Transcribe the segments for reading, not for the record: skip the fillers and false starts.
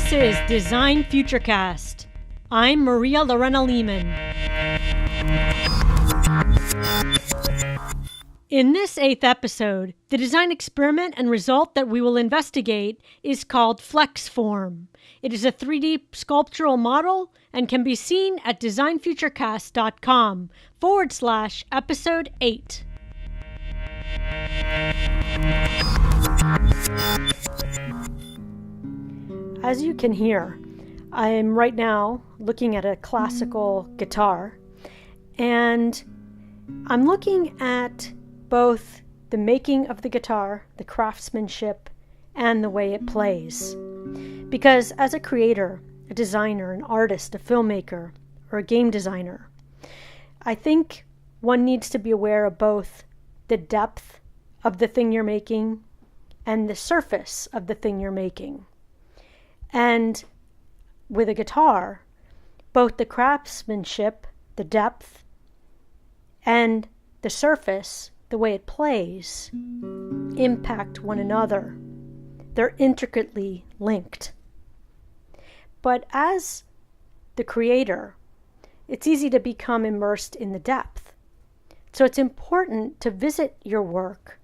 This is Design Futurecast. I'm Maria Lorena Lehman. In this 8th episode, the design experiment and result that we will investigate is called FlexForm. It is a 3D sculptural model and can be seen at designfuturecast.com/episode 8. As you can hear, I am right now looking at a classical guitar, and I'm looking at both the making of the guitar, the craftsmanship, and the way it plays. Because as a creator, a designer, an artist, a filmmaker, or a game designer, I think one needs to be aware of both the depth of the thing you're making and the surface of the thing you're making. And with a guitar, both the craftsmanship, the depth, and the surface, the way it plays, impact one another. They're intricately linked. But as the creator, it's easy to become immersed in the depth. So it's important to visit your work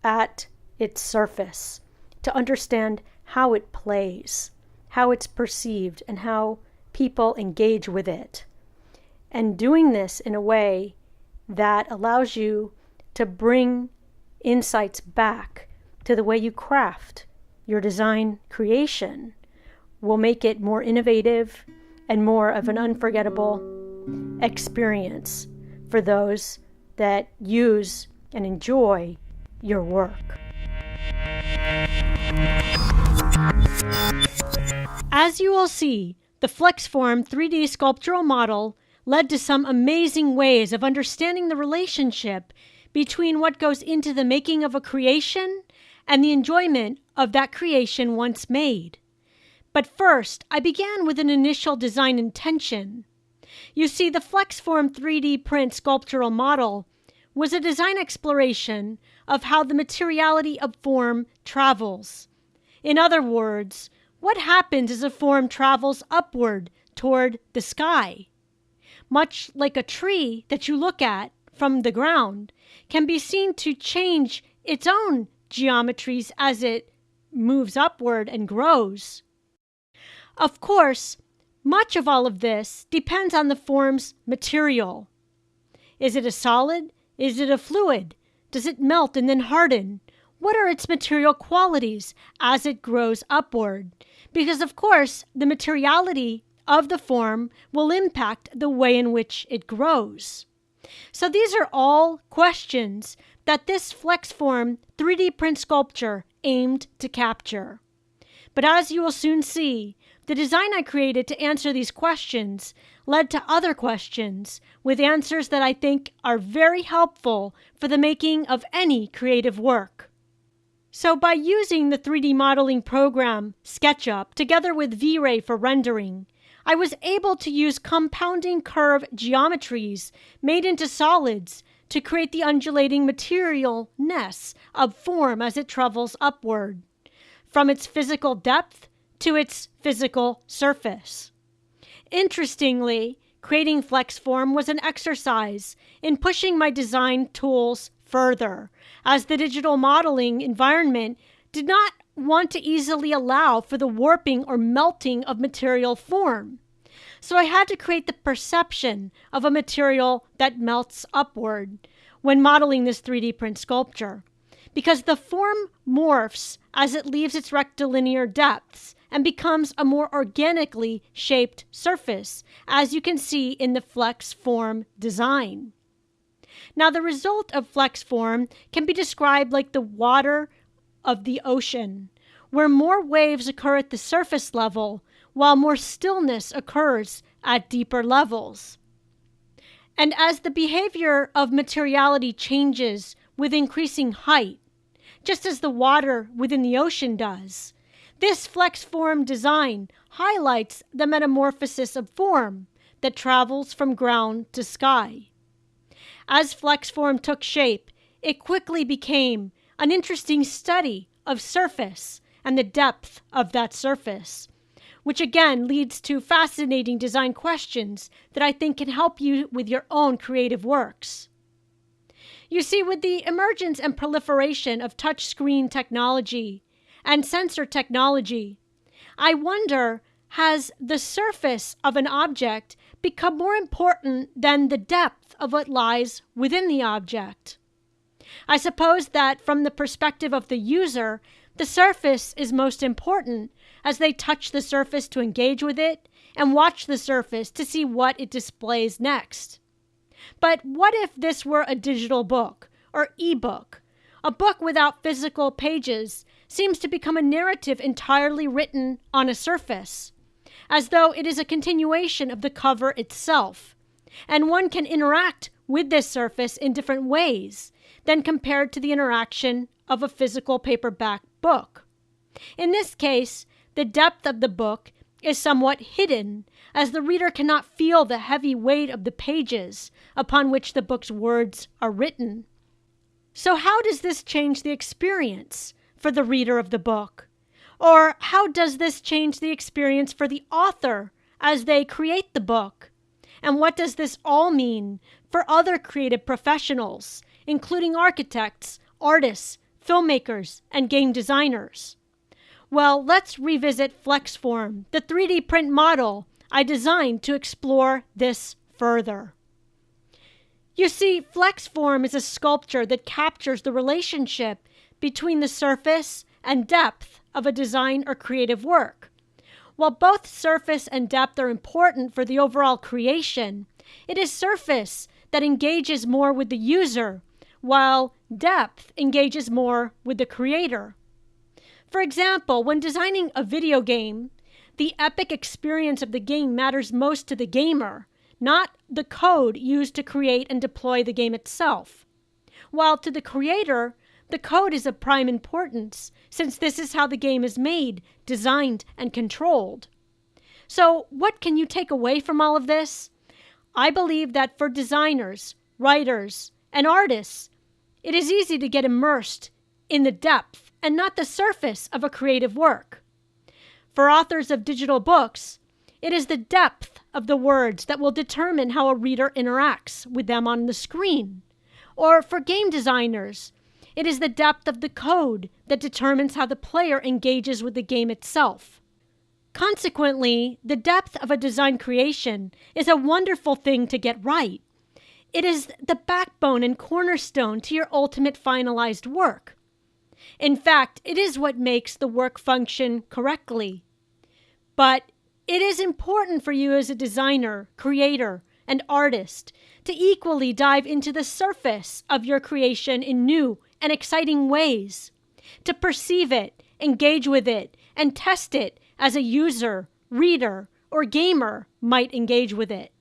at its surface, to understand how it plays, how it's perceived, and how people engage with it. And doing this in a way that allows you to bring insights back to the way you craft your design creation will make it more innovative and more of an unforgettable experience for those that use and enjoy your work. As you will see, the FlexForm 3D sculptural model led to some amazing ways of understanding the relationship between what goes into the making of a creation and the enjoyment of that creation once made. But first, I began with an initial design intention. You see, the FlexForm 3D print sculptural model was a design exploration of how the materiality of form travels. In other words, what happens as a form travels upward toward the sky? Much like a tree that you look at from the ground can be seen to change its own geometries as it moves upward and grows. Of course, much of all of this depends on the form's material. Is it a solid? Is it a fluid? Does it melt and then harden? What are its material qualities as it grows upward? Because, of course, the materiality of the form will impact the way in which it grows. So these are all questions that this FlexForm 3D print sculpture aimed to capture. But as you will soon see, the design I created to answer these questions led to other questions with answers that I think are very helpful for the making of any creative work. So by using the 3D modeling program SketchUp together with V-Ray for rendering, I was able to use compounding curve geometries made into solids to create the undulating materialness of form as it travels upward, from its physical depth to its physical surface. Interestingly, creating FlexForm was an exercise in pushing my design tools further, as the digital modeling environment did not want to easily allow for the warping or melting of material form. So I had to create the perception of a material that melts upward when modeling this 3D print sculpture, because the form morphs as it leaves its rectilinear depths and becomes a more organically shaped surface, as you can see in the FlexForm design. Now, the result of FlexForm can be described like the water of the ocean, where more waves occur at the surface level, while more stillness occurs at deeper levels. And as the behavior of materiality changes with increasing height, just as the water within the ocean does, this FlexForm design highlights the metamorphosis of form that travels from ground to sky. As FlexForm took shape, it quickly became an interesting study of surface and the depth of that surface, which again leads to fascinating design questions that I think can help you with your own creative works. You see, with the emergence and proliferation of touchscreen technology and sensor technology, I wonder, has the surface of an object become more important than the depth of what lies within the object? I suppose that from the perspective of the user, the surface is most important as they touch the surface to engage with it and watch the surface to see what it displays next. But what if this were a digital book or e-book? A book without physical pages seems to become a narrative entirely written on a surface, as though it is a continuation of the cover itself, and one can interact with this surface in different ways than compared to the interaction of a physical paperback book. In this case, the depth of the book is somewhat hidden, as the reader cannot feel the heavy weight of the pages upon which the book's words are written. So how does this change the experience for the reader of the book? Or how does this change the experience for the author as they create the book? And what does this all mean for other creative professionals, including architects, artists, filmmakers, and game designers? Well, let's revisit FlexForm, the 3D print model I designed to explore this further. You see, FlexForm is a sculpture that captures the relationship between the surface and depth of a design or creative work. While both surface and depth are important for the overall creation, it is surface that engages more with the user, while depth engages more with the creator. For example, when designing a video game, the epic experience of the game matters most to the gamer, not the code used to create and deploy the game itself. While to the creator, the code is of prime importance, since this is how the game is made, designed, and controlled. So what can you take away from all of this? I believe that for designers, writers, and artists, it is easy to get immersed in the depth and not the surface of a creative work. For authors of digital books, it is the depth of the words that will determine how a reader interacts with them on the screen. Or for game designers, it is the depth of the code that determines how the player engages with the game itself. Consequently, the depth of a design creation is a wonderful thing to get right. It is the backbone and cornerstone to your ultimate finalized work. In fact, it is what makes the work function correctly. But it is important for you as a designer, creator, and artist to equally dive into the surface of your creation in new and exciting ways, to perceive it, engage with it, and test it as a user, reader, or gamer might engage with it.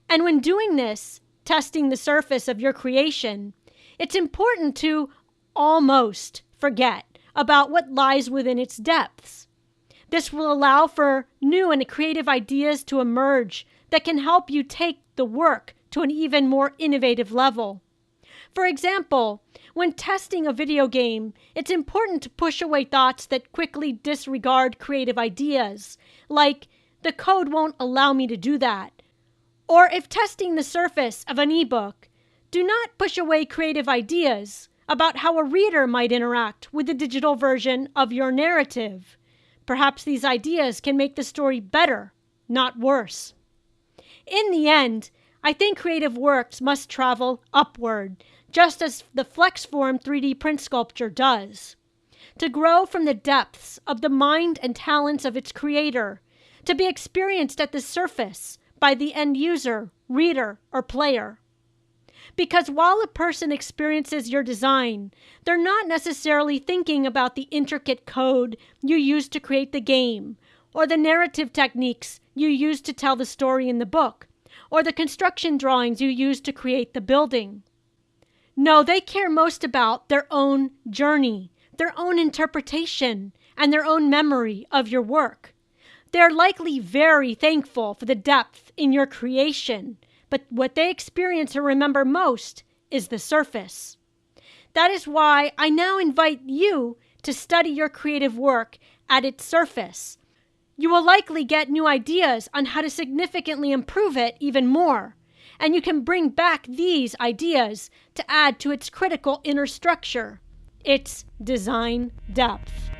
And when doing this, testing the surface of your creation, it's important to almost forget about what lies within its depths. This will allow for new and creative ideas to emerge that can help you take the work to an even more innovative level. For example, when testing a video game, it's important to push away thoughts that quickly disregard creative ideas, like, the code won't allow me to do that. Or if testing the surface of an ebook, do not push away creative ideas about how a reader might interact with the digital version of your narrative. Perhaps these ideas can make the story better, not worse. In the end, I think creative works must travel upward, just as the FlexForm 3D print sculpture does. To grow from the depths of the mind and talents of its creator, to be experienced at the surface by the end user, reader, or player. Because while a person experiences your design, they're not necessarily thinking about the intricate code you used to create the game, or the narrative techniques you used to tell the story in the book, or the construction drawings you used to create the building. No, they care most about their own journey, their own interpretation, and their own memory of your work. They're likely very thankful for the depth in your creation, but what they experience or remember most is the surface. That is why I now invite you to study your creative work at its surface. You will likely get new ideas on how to significantly improve it even more, and you can bring back these ideas to add to its critical inner structure, its design depth.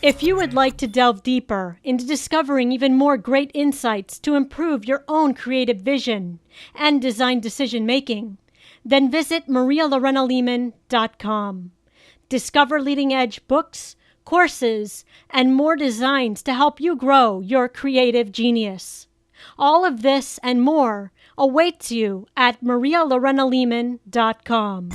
If you would like to delve deeper into discovering even more great insights to improve your own creative vision and design decision-making, then visit marialorenalehman.com. Discover leading-edge books, courses, and more designs to help you grow your creative genius. All of this and more awaits you at marialorenalehman.com.